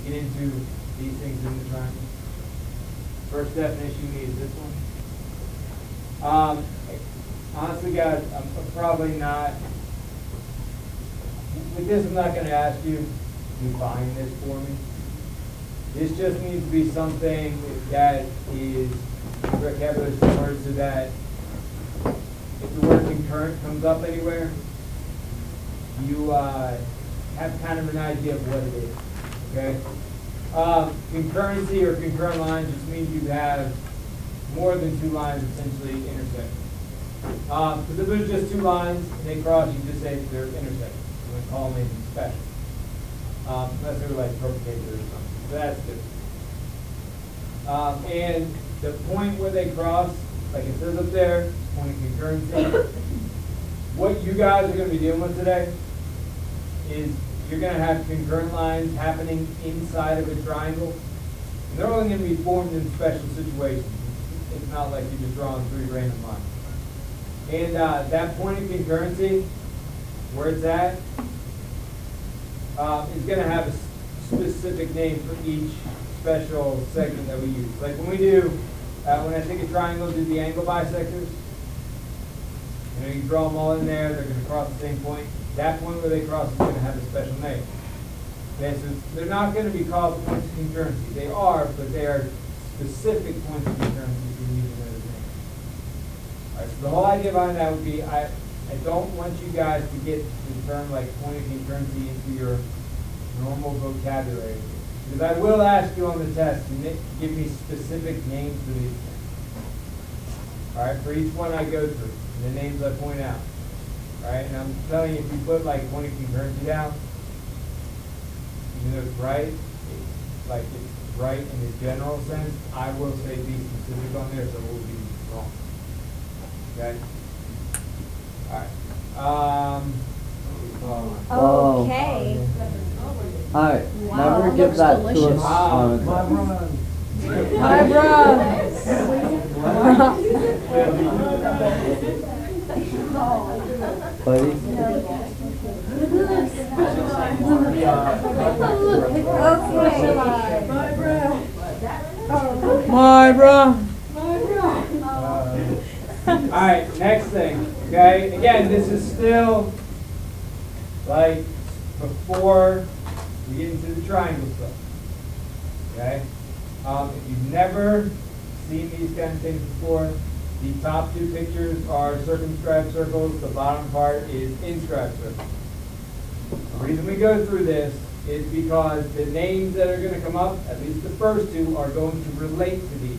get into these things in the triangle. First definition you need is this one. Honestly, guys, I'm probably not, with this I'm not going to ask you to define this for me. This just needs to be something that is vocabulary similar so that if the word concurrent comes up anywhere, you have kind of an idea of what it is, okay? Concurrency or concurrent lines just means you have more than two lines essentially intersecting. Because if there's just two lines and they cross, you just say they're intersecting. You want to call them anything special. Unless they were like perpendicular or something. So that's different. And the point where they cross, like it says up there, point of concurrency. What you guys are going to be dealing with today is you're going to have concurrent lines happening inside of a triangle. And they're only going to be formed in special situations. It's not like you're just drawing three random lines. And that point of concurrency, where it's at, is going to have a specific name for each special segment that we use. Like when we do, when I take a triangle, do the angle bisectors. You know, you draw them all in there, they're going to cross the same point. That point where they cross is going to have a special name. Okay, so they're not going to be called points of concurrency. They are, but they are specific points of concurrency if you use them as names. All right, so the whole idea behind that would be, I don't want you guys to get the term like point of concurrency into your normal vocabulary. Because I will ask you on the test to give me specific names for these things. All right, for each one I go through, the names I point out. All right, and I'm telling you, if you put like point of concurrency down, even though it's right, it's right in the general sense, I will say be specific on there, so it will be wrong. Okay? All right. Okay. All right. Wow, Never that give looks that delicious. to us. Hi, Buddy? My bro. All right, next thing. Okay, again, this is still like before we get into the triangle stuff. Okay, if you've never seen these kind of things before, the top two pictures are circumscribed circles. The bottom part is inscribed circles. The reason we go through this is because the names that are going to come up, at least the first two, are going to relate to these.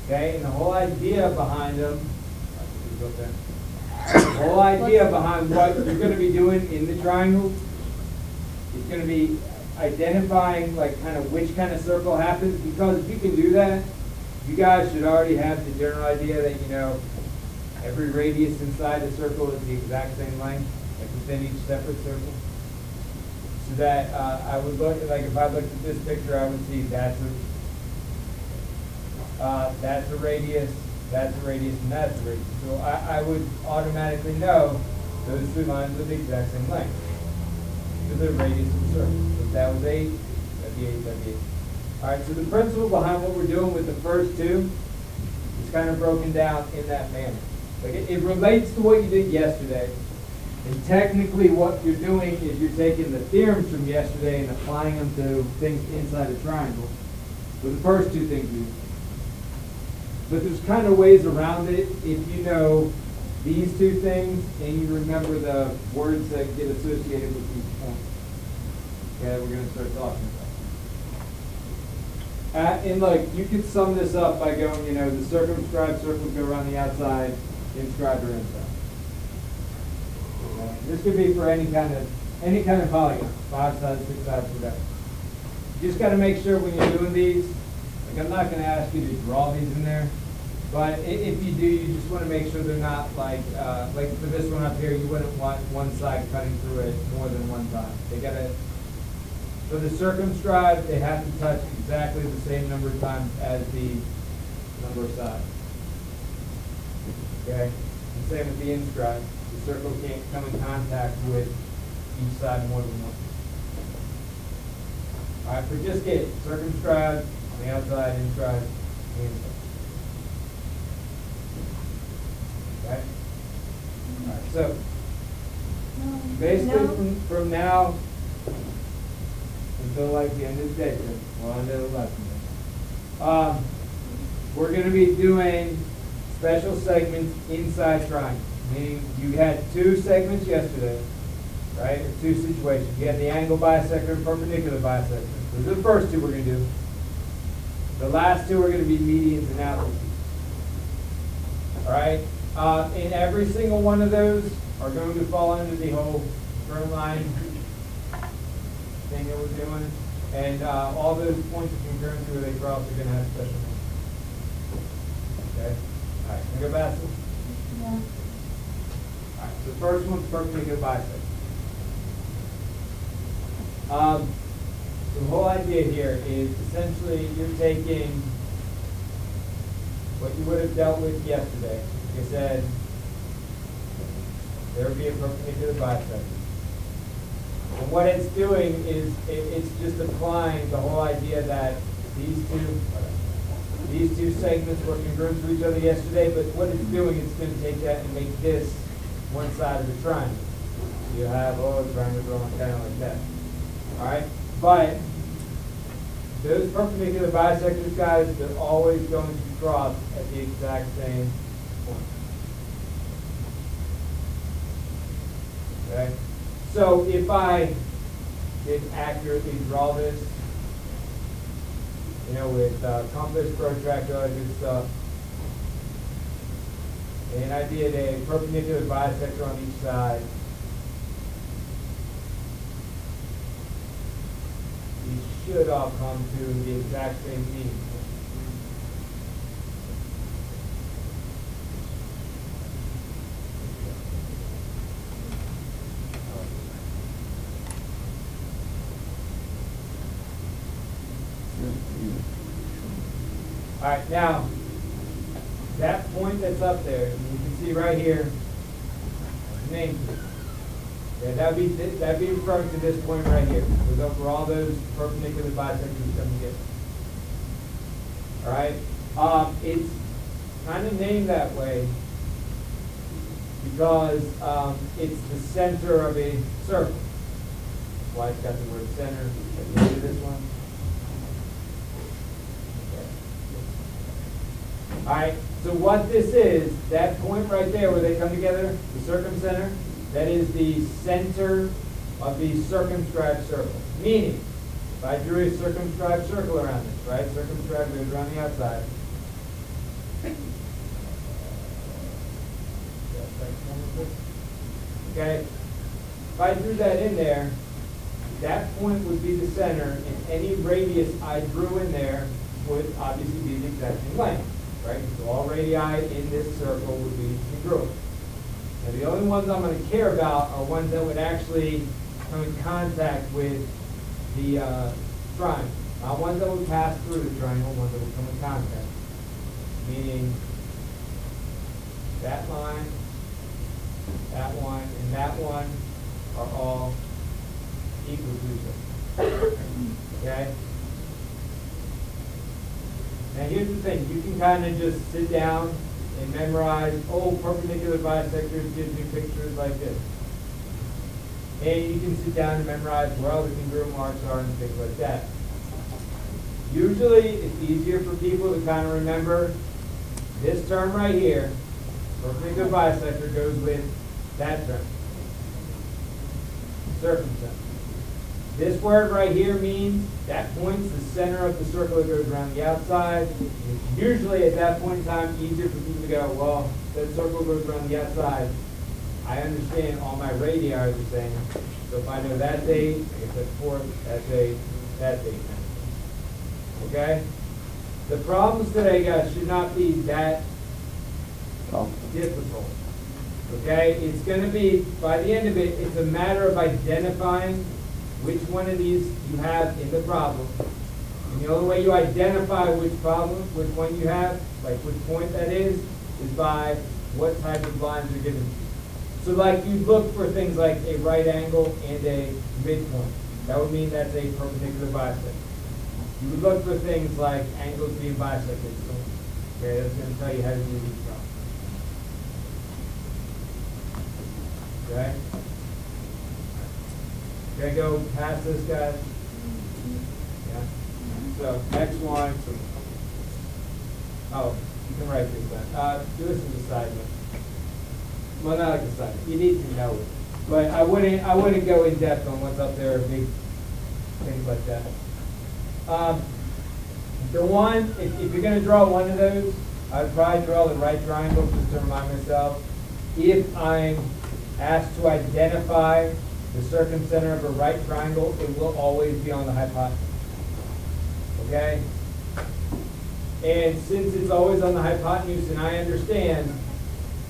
Okay, and the whole idea behind them, the whole idea behind what you're going to be doing in the triangle is going to be identifying like kind of which kind of circle happens, because if you can do that, you guys should already have the general idea that, you know, every radius inside the circle is the exact same length, like within each separate circle. So that I would look at, like if I looked at this picture, I would see that's a radius, that's a radius, and that's a radius. So I would automatically know those two lines are the exact same length, because they're radius of the circle. So if that was 8, that'd be 8, that'd be 8. All right, so the principle behind what we're doing with the first two is kind of broken down in that manner. Like it relates to what you did yesterday. And technically what you're doing is you're taking the theorems from yesterday and applying them to things inside a triangle. So the first two things you do. But there's kind of ways around it if you know these two things and you remember the words that get associated with each point. Okay, we're going to start talking about. And like, you could sum this up by going, you know, the circumscribed circles go around the outside, inscribed or inside. Okay. This could be for any kind of polygon, 5 sides, 6 sides, whatever. You just got to make sure when you're doing these, like I'm not going to ask you to draw these in there, but if you do, you just want to make sure they're not like for this one up here, you wouldn't want one side cutting through it more than one time. They got to. For the circumscribed, they have to touch exactly the same number of times as the number of sides. Okay? And same with the inscribed. The circle can't come in contact with each side more than once. All right, but just get it. Circumscribed on the outside, inscribed on the inside. Okay? All right, so basically from now until like the end of the day, well, end of the lesson, we're going to be doing special segments inside triangles. Meaning you had two segments yesterday, right? Or two situations. You had the angle bisector and perpendicular bisector. Those are the first two we're going to do. The last two are going to be medians and altitudes. All right? And every single one of those are going to fall under the whole current line thing that we're doing. And all those points of concurrency where they cross are going to have special names. Okay? All right. Can I go past this? Yeah. All right. So the first one's perpendicular bisector. So the whole idea here is essentially you're taking what you would have dealt with yesterday. Like I said, there would be a perpendicular bisector. And what it's doing is it's just applying the whole idea that these two segments were congruent to each other yesterday, but what it's doing, it's going to take that and make this one side of the triangle. So you have, the triangle going kind of like that. All right? But those perpendicular bisectors, guys, they're always going to cross at the exact same point. Okay? So if I did accurately draw this, with compass, protractor, all that good stuff, and I did a perpendicular bisector on each side, these should all come to the exact same meaning. All right, now, that point that's up there, you can see right here, name. Yeah, that'd be referring to this point right here, where all those perpendicular bisectors come together. All right, it's kind of named that way because it's the center of a circle. That's why it's got the word center at the end of this one. All right, so what this is, that point right there where they come together, the circumcenter, that is the center of the circumscribed circle. Meaning, if I drew a circumscribed circle around this, right? Circumscribed goes around the outside. Okay, if I drew that in there, that point would be the center, and any radius I drew in there would obviously be the exact same length. Right? So all radii in this circle would be congruent. Now the only ones I'm going to care about are ones that would actually come in contact with the triangle. Not ones that would pass through the triangle, ones that would come in contact. Meaning that line, and that one are all equal to each other. Okay? Now here's the thing, you can kind of just sit down and memorize, perpendicular bisectors gives me pictures like this. And you can sit down and memorize where all the congruent marks are and things like that. Usually it's easier for people to kind of remember this term right here, perpendicular bisector goes with that term, circumcenter. This word right here means that point's the center of the circle that goes around the outside. It's usually at that point in time easier for people to go, well, that circle goes around the outside. I understand all my radii are the same. So if I know that date, I guess that's 4th, that date, that date. Okay? The problems today, guys, should not be that difficult. Okay? It's going to be, by the end of it, it's a matter of identifying which one of these you have in the problem. And the only way you identify which one you have, like which point that is by what type of lines are given to you. So like you look for things like a right angle and a midpoint. that would mean that's a perpendicular bisector. You would look for things like angles being bisected. Okay, that's going to tell you how to do these problems. Okay? Okay, go past this guy. Yeah. So next one. Oh, you can write this down. Do this as a side note. Well, not like a side note. You need to know it, but I wouldn't go in depth on what's up there, big things like that. The one, if you're going to draw one of those, I'd probably draw the right triangle just to remind myself. If I'm asked to identify the circumcenter of a right triangle, it will always be on the hypotenuse. Okay? And since it's always on the hypotenuse, and I understand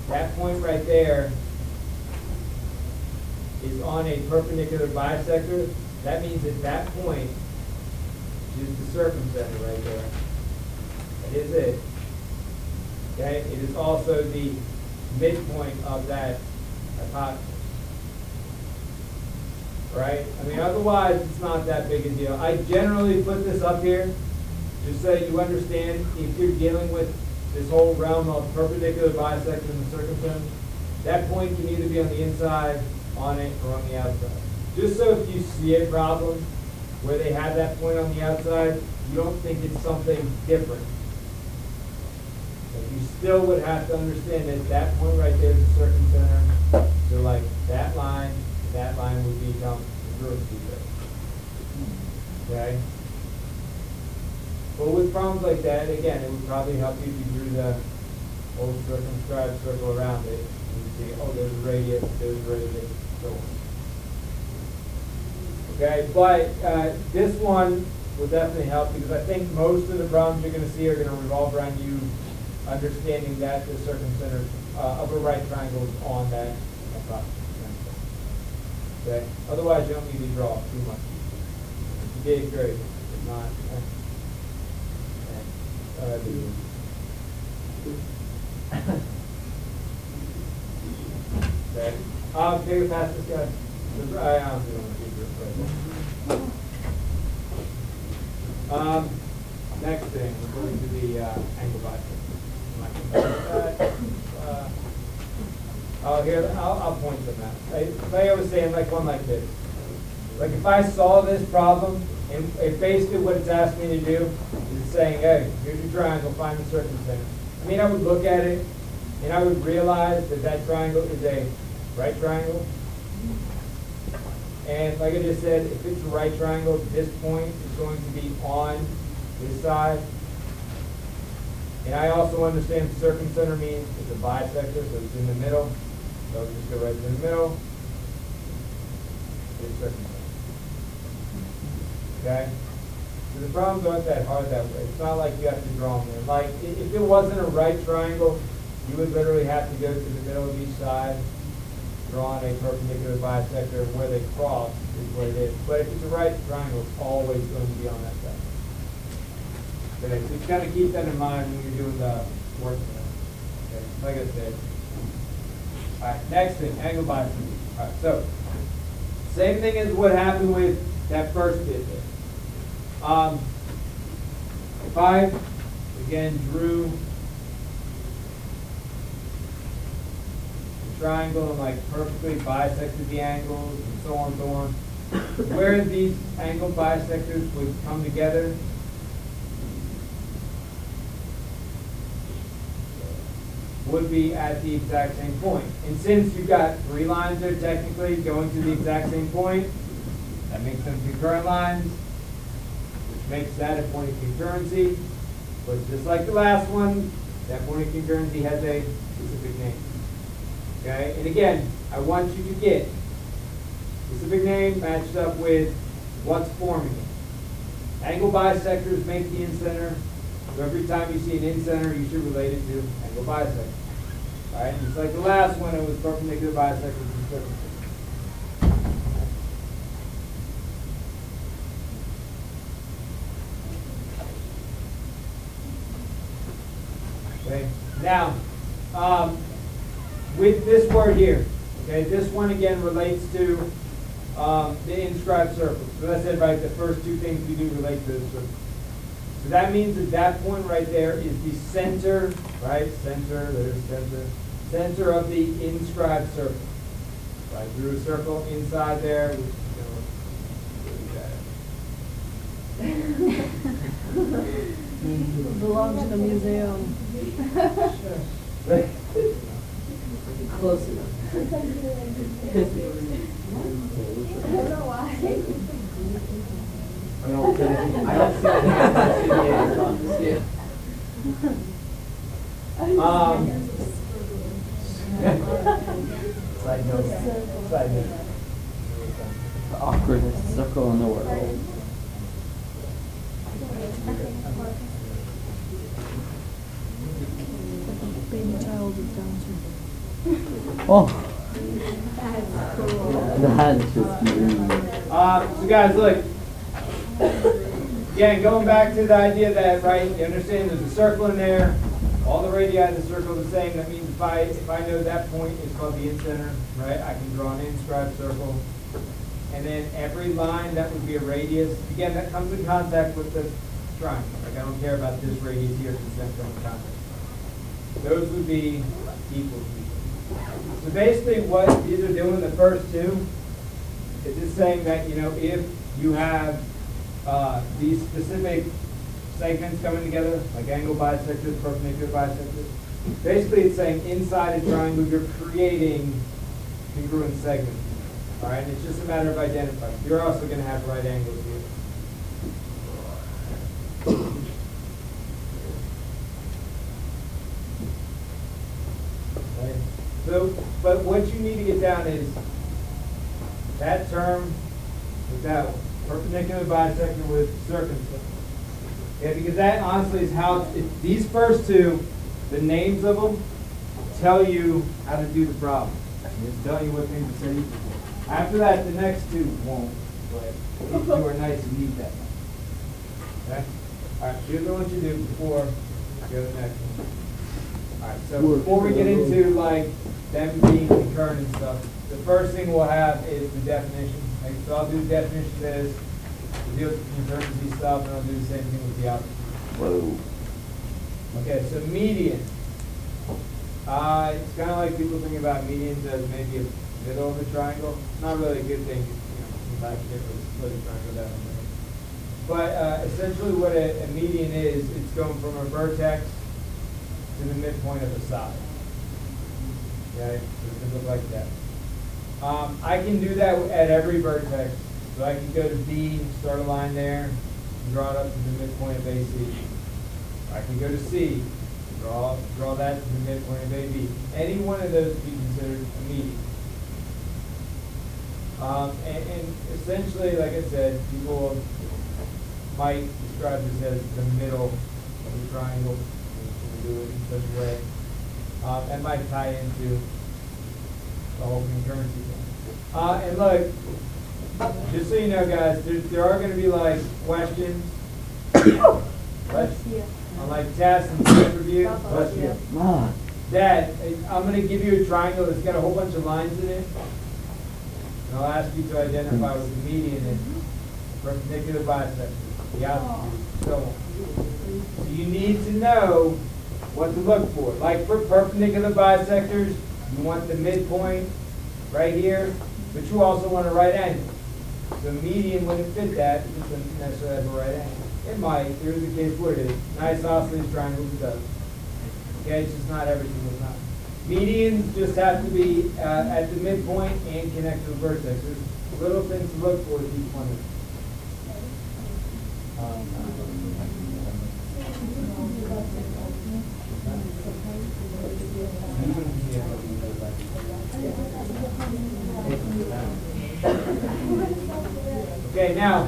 that point right there is on a perpendicular bisector, that means at that point is the circumcenter right there. That is it. Okay? It is also the midpoint of that hypotenuse. Right? I mean, otherwise it's not that big a deal. I generally put this up here just so you understand if you're dealing with this whole realm of perpendicular bisector and the circumcenter, that point can either be on the inside, on it, or on the outside. Just so if you see a problem where they have that point on the outside, you don't think it's something different. But you still would have to understand that that point right there is the circumcenter. So like that line would become the growth feature. Okay? But with problems like that, again, it would probably help you if you drew the whole circumscribed circle around it. And you see, oh, there's a radius, so on. Okay, but this one will definitely help because I think most of the problems you're going to see are going to revolve around you understanding that the circumcenter of a right triangle is on that hypotenuse. Okay, otherwise you don't need to draw too much. If you did, great. If not, okay. Take it past this guy. I honestly don't want to keep your question. Next thing, we're going to the angle bisector. Here, I'll point them out. Like I was saying, like one like this. Like if I saw this problem, and basically what it's asked me to do is saying, hey, here's your triangle, find the circumcenter. I mean, I would look at it, and I would realize that that triangle is a right triangle. And like I just said, if it's a right triangle, this point is going to be on this side. And I also understand circumcenter means it's a bisector, so it's in the middle. So I'll just go right in the middle. It's circumcenter. Okay? So the problems aren't that hard that way. It's not like you have to draw them in. Like, if it wasn't a right triangle, you would literally have to go to the middle of each side, draw on a perpendicular bisector, and where they cross is what it is. But if it's a right triangle, it's always going to be on that side. Okay, so you got to keep that in mind when you're doing the work. Okay, like I said. All right, next thing, angle bisector. All right, so same thing as what happened with that first bit there. If I again drew the triangle and like perfectly bisected the angles and so on and so on, where these angle bisectors would come together would be at the exact same point. And since you've got three lines there technically going to the exact same point, that makes them concurrent lines, which makes that a point of concurrency. But just like the last one, that point of concurrency has a specific name. Okay? And again, I want you to get specific name matched up with what's forming it. Angle bisectors make the incenter. So every time you see an incenter, you should relate it to angle bisector. All right? Just like the last one, it was perpendicular bisectors and circumcenter. Okay. Now, with this word here, okay, this one again relates to the inscribed circle. So that's it, right? The first two things we do relate to the circle. So that means that that point right there is the center, right? Center, there's center. Center of the inscribed circle. Right, drew a circle inside there. Which, Belongs in a museum. Close enough. I don't know why. I don't see it. Side note. Side note. The awkwardest circle in the world. Baby child with Down syndrome. Oh, That's cool. that's just mean. So guys, look. Again, going back to the idea that, right, you understand there's a circle in there. All the radii of the circle are the same. That means if I know that point is called the incenter, right, I can draw an inscribed circle. And then every line, that would be a radius. Again, that comes in contact with the triangle. Like, I don't care about this radius here because that's going in contact. Those would be equal to equal. So basically what these are doing, the first two, is just saying that, you know, if you have these specific segments coming together, like angle bisectors, perpendicular bisectors, basically it's saying inside a triangle you're creating congruent segments. All right, and it's just a matter of identifying. You're also going to have right angles here. Okay. So, but what you need to get down is that term with that one. Perpendicular bisector with circumcenter. Yeah, because that honestly is how, these first two, the names of them, tell you how to do the problem. It's telling you what things to set equal for. After that, the next two won't, but these two are nice and neat that way. Okay? Alright, here's what I want you to do before I go to the next one. Alright, so before we get into like them being concurrent and stuff, the first thing we'll have is the definition. Like, so I'll do the definition as we'll deal with the concurrency stuff, and I'll do the same thing with the opposite. Whoa. Okay, so median. It's kind of like people think about medians as maybe a middle of a triangle. Not really a good thing, you know, sometimes you get to split a triangle down the middle. But essentially what a median is, it's going from a vertex to the midpoint of a side. Okay, so it can look like that. I can do that at every vertex. So I can go to B, start a line there, and draw it up to the midpoint of AC. I can go to C, draw that to the midpoint of AB. Any one of those would be considered a median. And essentially, like I said, people might describe this as the middle of the triangle. We do it in such a way. That might tie into the whole concurrency thing. And look, just so you know, guys, there are going to be like questions, on like tests and test review. That I'm going to give you a triangle that's got a whole bunch of lines in it, and I'll ask you to identify what the median is, perpendicular bisector, the altitude, so on. So you need to know what to look for. Like for perpendicular bisectors, you want the midpoint right here, but you also want a right angle. The median wouldn't fit that. It doesn't necessarily have a right angle. It might. There's a case where it is. Nice isosceles triangles, it does. Okay, it's just not every single time. Medians just have to be at the midpoint and connect to the vertex. There's little things to look for with each one of them. Okay, now,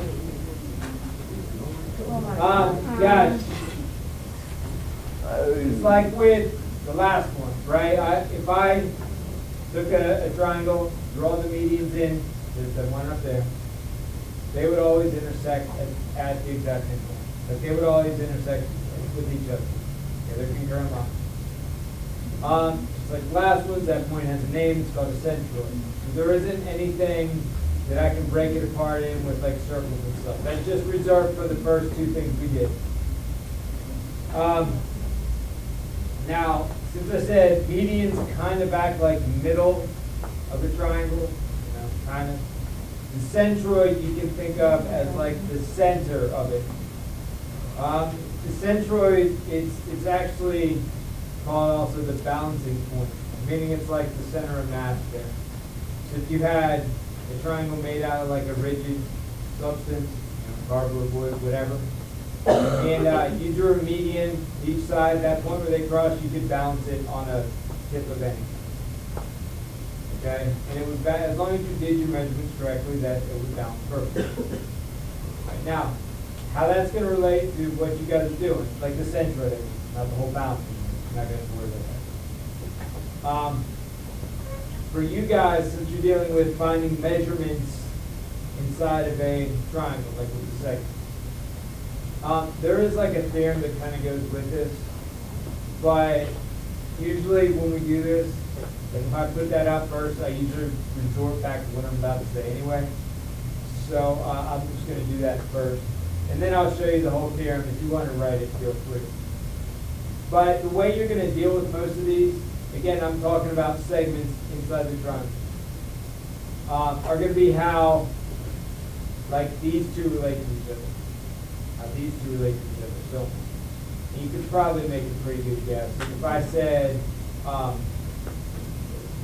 guys, it's like with the last one, right? If I took a triangle, draw the medians in, there's the one up there, they would always intersect at the exact midpoint. Like they would always intersect with each other. Okay, they're concurrent lines. Just like the last one, that point has a name, it's called a centroid. So there isn't anything that I can break it apart in with like circles and stuff. That's just reserved for the first two things we did. Now, since I said medians kind of act like middle of a triangle, kind of. The centroid you can think of as like the center of it. The centroid, it's actually called also the balancing point, meaning it's like the center of mass there. So if you had a triangle made out of like a rigid substance, cardboard, wood, whatever, and you drew a median each side, that point where they cross, you could balance it on a tip of any. Okay, and it would as long as you did your measurements correctly, that it would balance perfectly. Right, now, how that's going to relate to what you guys are doing, like the centroid, not the whole balance. I'm not going to worry about that. For you guys, since you're dealing with finding measurements inside of a triangle, like with the segment, there is like a theorem that kind of goes with this, but usually when we do this, like if I put that out first, I usually resort back to what I'm about to say anyway. So I'm just going to do that first. And then I'll show you the whole theorem. If you want to write it, feel free. But the way you're going to deal with most of these, again, I'm talking about segments inside the triangle, are going to be how, like, these two relate to each other. How these two relate to each other. So you could probably make a pretty good guess. If I said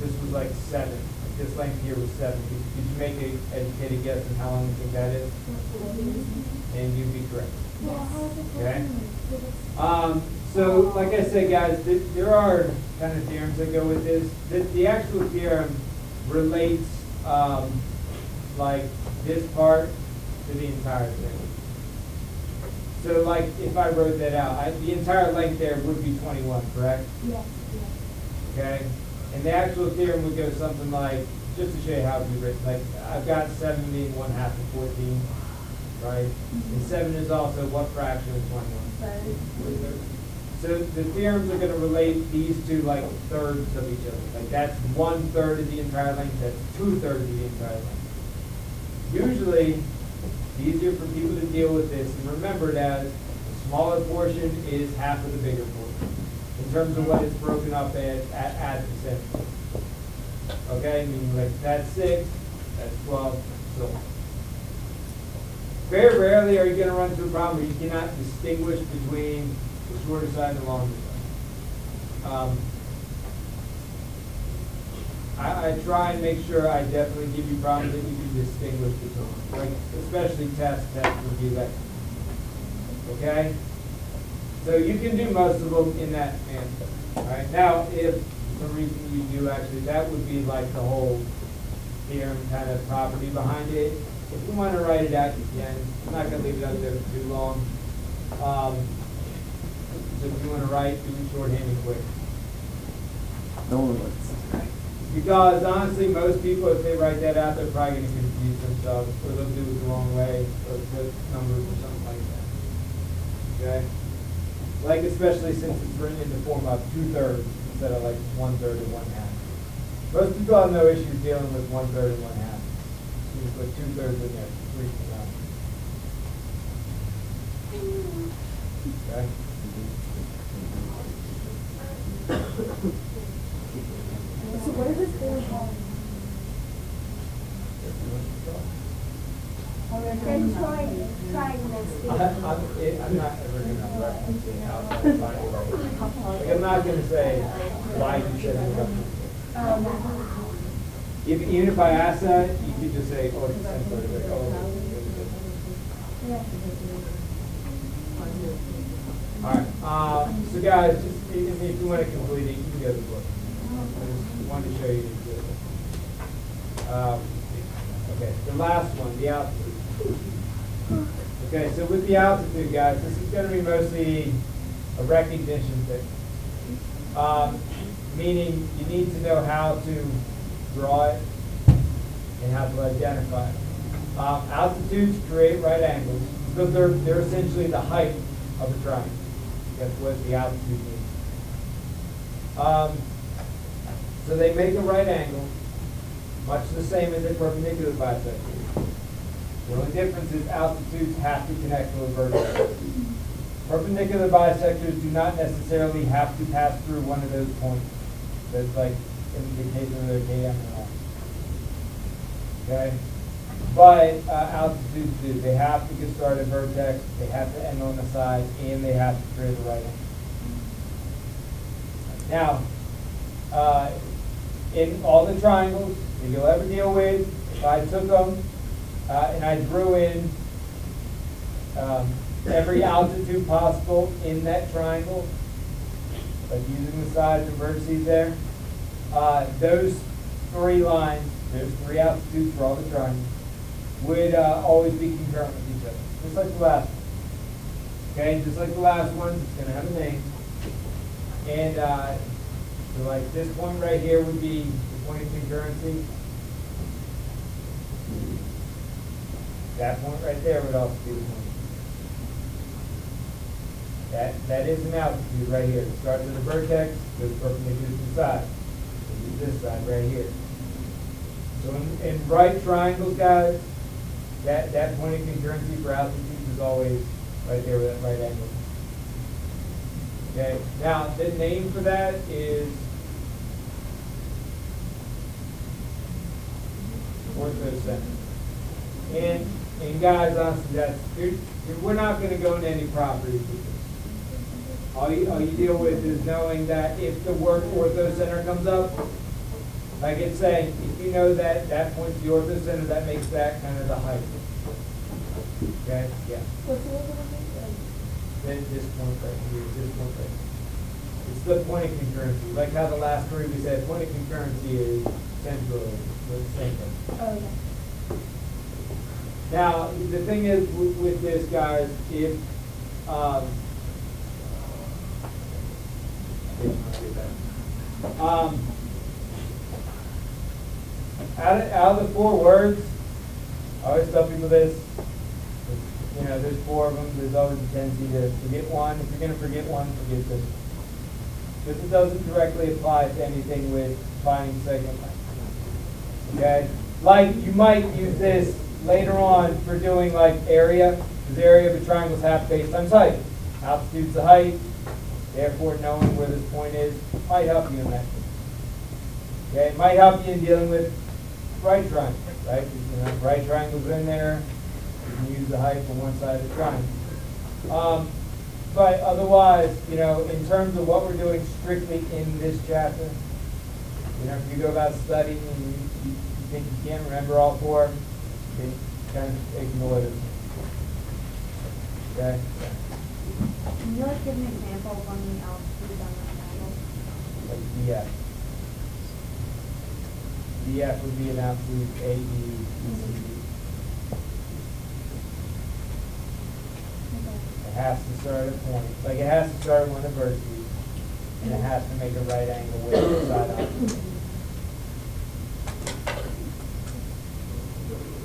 this was like 7, like this length here was 7, could you make an educated guess on how long you think that is? And you'd be correct. Okay? So, like I said, guys, there are kind of theorems that go with this. The actual theorem relates like this part to the entire thing. So, like, if I wrote that out, the entire length there would be 21, correct? Yes. Okay? And the actual theorem would go something like, just to show you how it would be written, like, I've got 7 being 1/2 of 14, right? And 7 is also what fraction of 21? So the theorems are going to relate these two like thirds of each other. Like that's 1/3 of the entire length, that's 2/3 of the entire length. Usually, it's easier for people to deal with this and remember it as the smaller portion is half of the bigger portion in terms of what it's broken up at the center. Okay, meaning like that's 6, that's 12, so on. Very rarely are you going to run into a problem where you cannot distinguish between the shorter side and the longer side. I try and make sure I definitely give you problems that you can distinguish between, like especially tests would be that. Okay? So you can do most of them in that manner. All right. Now, if for some reason you do actually, that would be like the whole theorem kind of property behind it. If you want to write it out, you can. I'm not going to leave it up there for too long. So if you want to write, do it shorthand and quick. No one looks. Because honestly, most people, if they write that out, they're probably going to confuse themselves, or they'll do it the wrong way, or put numbers or something like that. Okay? Like especially since it's written in the form of 2/3 instead of like 1/3 or 1/2. Most people have no issues dealing with 1/3 and 1/2. So you put 2/3 in there, 3 out. Okay? So what is this thing called? I'm not ever going to reference it outside of my way. Like I'm not going to say why you said it. Even if I ask that, you could just say, oh, it's Centriod. Like, oh, all right. So guys, just if you want to complete it, you can go to the book. I just wanted to show you this. Okay, the last one, the altitude. Okay, so with the altitude, guys, this is going to be mostly a recognition thing. Meaning you need to know how to draw it and how to identify it. Altitudes create right angles because they're essentially the height of a triangle. That's what the altitude means. So they make a right angle, much the same as a perpendicular bisector. The only difference is altitudes have to connect to a vertex. Perpendicular bisectors do not necessarily have to pass through one of those points. That's like in the case of the KM and all. Okay? But altitudes do. They have to get started vertex, they have to end on the side, and they have to create a right angle. Now, in all the triangles that you'll ever deal with, if I took them and I drew in every altitude possible in that triangle, like using the sides and vertices there, those three lines, there's three altitudes for all the triangles, would always be concurrent with each other, just like the last one. Okay, just like the last one, it's going to have a name. And so like this point right here would be the point of concurrency. That point right there would also be the point. That is an altitude right here. It starts at the vertex, goes perpendicular to the side. This side right here. So in right triangles, guys, that point of concurrency for altitudes is always right there with that right angle. Okay. Now the name for that is Orthocenter. And guys, honestly, we're not going to go into any properties with this. All you deal with is knowing that if the word Orthocenter comes up, like it's saying, if you know that point's the Orthocenter, that makes that kind of the height. Okay? Yeah. What's the other one? Then this point right here, this point right here. It's the point of concurrency. Like how the last three we said, point of concurrency is Centriod. The same thing. Oh, yeah. Now, the thing is with this, guys, if out of the four words, I always tell people this, you know, there's four of them, there's always a tendency to forget one. If you're going to forget one, forget this. Because it doesn't directly apply to anything with finding segment length. Okay? Like, you might use this later on for doing like area, because area of a triangle is half base times height. Altitude's the height, therefore knowing where this point is might help you in that. Okay, it might help you in dealing with right triangles, right? You know, right triangles in there, you can use the height for one side of the triangle. But otherwise, you know, in terms of what we're doing strictly in this chapter, you know, if you go about studying and you think you can't remember all four, you kind of ignore this. Okay? Can you like give an example of one of the altitudes on that triangle? Like DF. DF would be an altitude A, B, and C, D. It has to start at a point. Like it has to start at one of the vertices, and it has to make a right angle with the side altitude.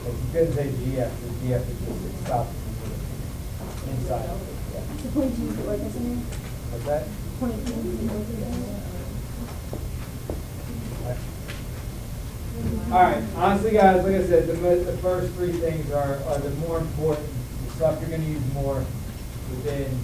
Like you couldn't say GF, because GF is just it stops inside. Yeah. The point you use the word, isn't it? What's that? Point you use the word, isn't it? All right. Honestly, guys, like I said, the first three things are the more important, the stuff you're going to use more within